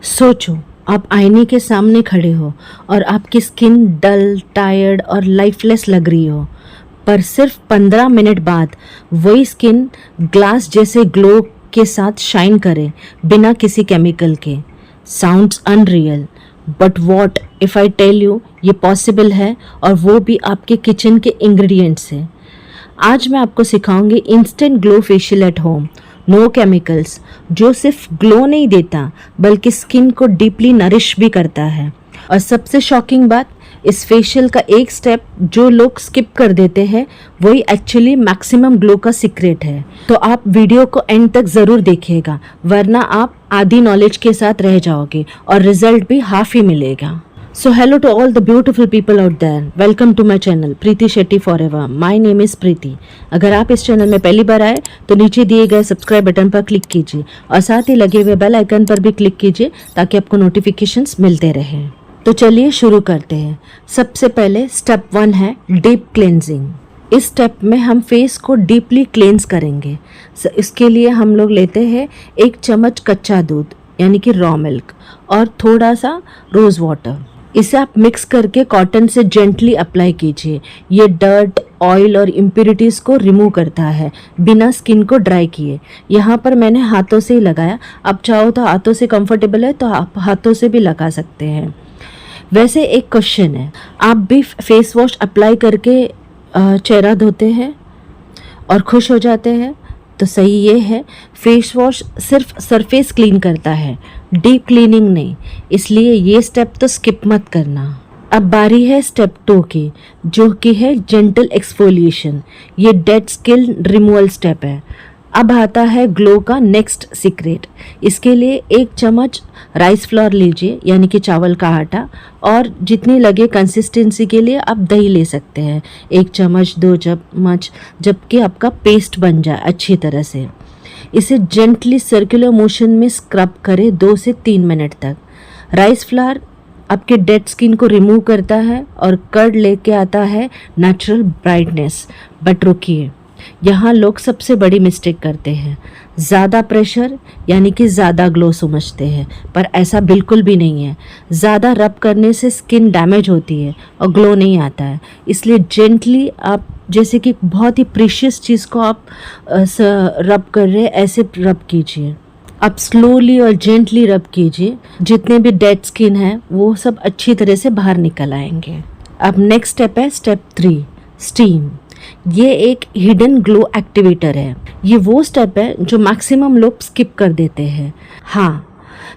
सोचो, आप आईने के सामने खड़े हो और आपकी स्किन डल, टायर्ड और लाइफलेस लग रही हो, पर सिर्फ 15 मिनट बाद वही स्किन ग्लास जैसे ग्लो के साथ शाइन करे बिना किसी केमिकल के। Sounds unreal, but what if I tell you ये पॉसिबल है, और वो भी आपके किचन के इंग्रेडिएंट्स से। आज मैं आपको सिखाऊंगी instant glow facial at home, no chemicals, जो सिर्फ ग्लो नहीं देता बल्कि स्किन को डीपली नरिश भी करता है। और सबसे शॉकिंग बात, इस फेशियल का एक स्टेप जो लोग स्किप कर देते हैं वही एक्चुअली मैक्सिमम ग्लो का सीक्रेट है। तो आप वीडियो को एंड तक ज़रूर देखिएगा, वरना आप आधी नॉलेज के साथ रह जाओगे और रिजल्ट भी हाफ ही मिलेगा। So hello to all the beautiful people out there. Welcome to my channel Preeti Shetty Forever. My name is Preeti. अगर आप इस चैनल में पहली बार आए तो नीचे दिए गए सब्सक्राइब बटन पर क्लिक कीजिए और साथ ही लगे हुए बेल आइकन पर भी क्लिक कीजिए ताकि आपको नोटिफिकेशंस मिलते रहें। तो चलिए शुरू करते हैं। सबसे पहले स्टेप 1 है डीप क्लेंजिंग। इस स्टेप में हम फेस को डीपली क्लेंज करेंगे। इसके लिए हम लोग लेते हैं 1 चम्मच कच्चा दूध यानी कि रॉ मिल्क और थोड़ा सा रोज़ वाटर। इसे आप मिक्स करके कॉटन से जेंटली अप्लाई कीजिए। ये डर्ट, ऑयल और इम्प्यूरिटीज़ को रिमूव करता है बिना स्किन को ड्राई किए। यहाँ पर मैंने हाथों से ही लगाया, आप चाहो तो हाथों से कंफर्टेबल है तो आप हाथों से भी लगा सकते हैं। वैसे एक क्वेश्चन है, आप भी फेस वॉश अप्लाई करके चेहरा धोते हैं और खुश हो जाते हैं? तो सही ये है, फेस वॉश सिर्फ सरफेस क्लीन करता है, डीप क्लीनिंग नहीं, इसलिए ये स्टेप तो स्किप मत करना। अब बारी है स्टेप 2 की, जो कि है जेंटल एक्सफोलिएशन। ये डेड स्किन रिमूवल स्टेप है। अब आता है ग्लो का नेक्स्ट सीक्रेट। इसके लिए 1 चम्मच राइस फ्लोर लीजिए यानी कि चावल का आटा, और जितनी लगे कंसिस्टेंसी के लिए आप दही ले सकते हैं, 1 चम्मच 2 चम्मच, जबकि आपका पेस्ट बन जाए अच्छी तरह से। इसे जेंटली सर्कुलर मोशन में स्क्रब करें 2 से 3 मिनट तक। राइस फ्लावर आपके डेड स्किन को रिमूव करता है और कर्ड लेके आता है नेचुरल ब्राइटनेस। बट रुकिए, यहाँ लोग सबसे बड़ी मिस्टेक करते हैं, ज़्यादा प्रेशर यानी कि ज़्यादा ग्लो समझते हैं, पर ऐसा बिल्कुल भी नहीं है। ज़्यादा रब करने से स्किन डैमेज होती है और ग्लो नहीं आता है। इसलिए जेंटली आप, जैसे कि बहुत ही प्रीशियस चीज़ को आप रब कर रहे हैं, ऐसे रब कीजिए। आप स्लोली और जेंटली रब कीजिए, जितने भी डेड स्किन है वो सब अच्छी तरह से बाहर निकल आएंगे। अब नेक्स्ट स्टेप है स्टेप 3, स्टीम। ये एक हिडन ग्लो एक्टिवेटर है। ये वो स्टेप है जो मैक्सिमम लोग स्किप कर देते हैं। हाँ,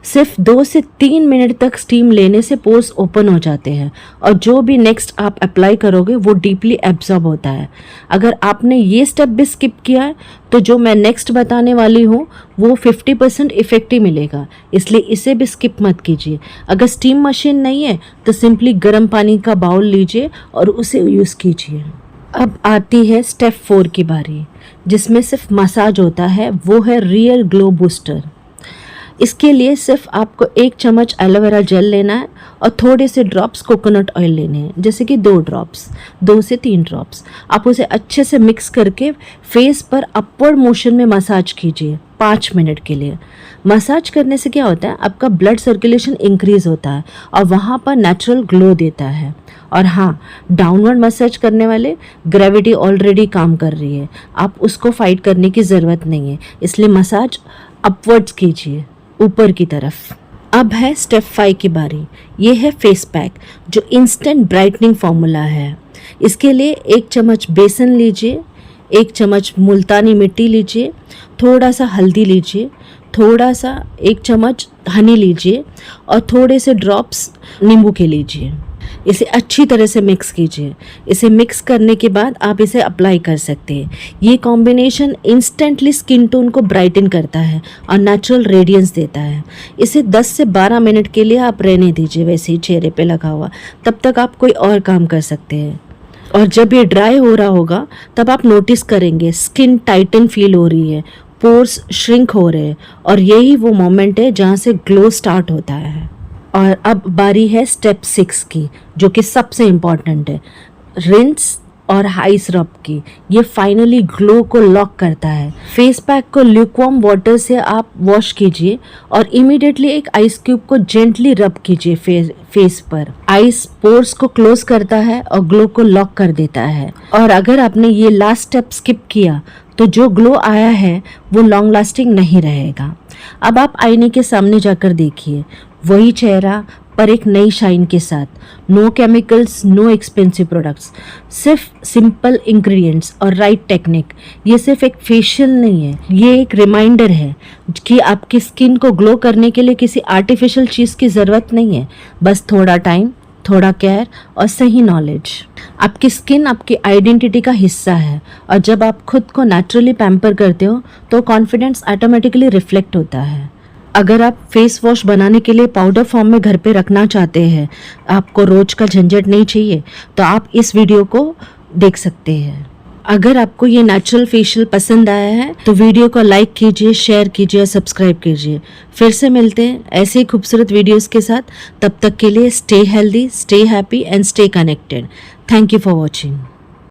सिर्फ 2 से 3 मिनट तक स्टीम लेने से पोर्स ओपन हो जाते हैं और जो भी नेक्स्ट आप अप्लाई करोगे वो डीपली एब्जॉर्ब होता है। अगर आपने ये स्टेप भी स्किप किया है तो जो मैं नेक्स्ट बताने वाली हूँ वो 50% इफेक्टिव मिलेगा, इसलिए इसे भी स्किप मत कीजिए। अगर स्टीम मशीन नहीं है तो सिंपली गर्म पानी का बाउल लीजिए और उसे यूज़ कीजिए। अब आती है स्टेप 4 की बारी, जिसमें सिर्फ मसाज होता है, वो है रियल ग्लो बूस्टर। इसके लिए सिर्फ आपको 1 चम्मच एलोवेरा जेल लेना है और थोड़े से ड्रॉप्स कोकोनट ऑयल लेने हैं, जैसे कि 2 ड्रॉप्स, 2 से 3 ड्रॉप्स। आप उसे अच्छे से मिक्स करके फेस पर अपवर्ड मोशन में मसाज कीजिए 5 मिनट के लिए। मसाज करने से क्या होता है, आपका ब्लड सर्कुलेशन इंक्रीज होता है और वहाँ पर नेचुरल ग्लो देता है। और हाँ, डाउनवर्ड मसाज करने वाले ग्रेविटी ऑलरेडी काम कर रही है, आप उसको फाइट करने की ज़रूरत नहीं है, इसलिए मसाज अपवर्ड्स कीजिए, ऊपर की तरफ। अब है स्टेप 5 की बारी। ये है फेस पैक, जो इंस्टेंट ब्राइटनिंग फॉर्मूला है। इसके लिए 1 चम्मच बेसन लीजिए, 1 चम्मच मुल्तानी मिट्टी लीजिए, थोड़ा सा हल्दी लीजिए, थोड़ा सा 1 चम्मच हनी लीजिए और थोड़े से ड्रॉप्स नींबू के लीजिए। इसे अच्छी तरह से मिक्स कीजिए। इसे मिक्स करने के बाद आप इसे अप्लाई कर सकते हैं। ये कॉम्बिनेशन इंस्टेंटली स्किन टोन को ब्राइटन करता है और नेचुरल रेडियंस देता है। इसे 10 से 12 मिनट के लिए आप रहने दीजिए वैसे ही चेहरे पे लगा हुआ, तब तक आप कोई और काम कर सकते हैं। और जब ये ड्राई हो रहा होगा तब आप नोटिस करेंगे स्किन टाइटन फील हो रही है, पोर्स श्रिंक हो रहे हैं, और यही वो मोमेंट है जहाँ से ग्लो स्टार्ट होता है। और अब बारी है स्टेप 6 की, जो कि सबसे इम्पॉर्टेंट है, रिंस और आइस रब की, ये फाइनली ग्लो को लॉक करता है। फेस पैक को ल्यूकवार्म वाटर से आप वॉश कीजिए और इमीडिएटली एक आइस क्यूब को जेंटली रब कीजिए फेस पर। आइस पोर्स को क्लोज करता है और ग्लो को लॉक कर देता है। और अगर आपने ये लास्ट स्टेप स्किप किया तो जो ग्लो आया है वो लॉन्ग लास्टिंग नहीं रहेगा। अब आप आईने के सामने जाकर देखिए, वही चेहरा पर एक नई शाइन के साथ। No chemicals, no expensive products, सिर्फ सिंपल इंग्रेडिएंट्स और राइट टेक्निक। ये सिर्फ एक फेशियल नहीं है, ये एक रिमाइंडर है कि आपकी स्किन को ग्लो करने के लिए किसी आर्टिफिशियल चीज़ की ज़रूरत नहीं है, बस थोड़ा टाइम, थोड़ा केयर और सही नॉलेज। आपकी स्किन आपकी आइडेंटिटी का हिस्सा है और जब आप खुद को नेचुरली पैम्पर करते हो तो कॉन्फिडेंस ऑटोमेटिकली रिफ्लेक्ट होता है। अगर आप फेस वॉश बनाने के लिए पाउडर फॉर्म में घर पे रखना चाहते हैं, आपको रोज का झंझट नहीं चाहिए, तो आप इस वीडियो को देख सकते हैं। अगर आपको ये नेचुरल फेशियल पसंद आया है तो वीडियो को लाइक कीजिए, शेयर कीजिए और सब्सक्राइब कीजिए। फिर से मिलते हैं ऐसे ही खूबसूरत वीडियोस के साथ। तब तक के लिए stay healthy, stay happy and stay connected. Thank you for watching.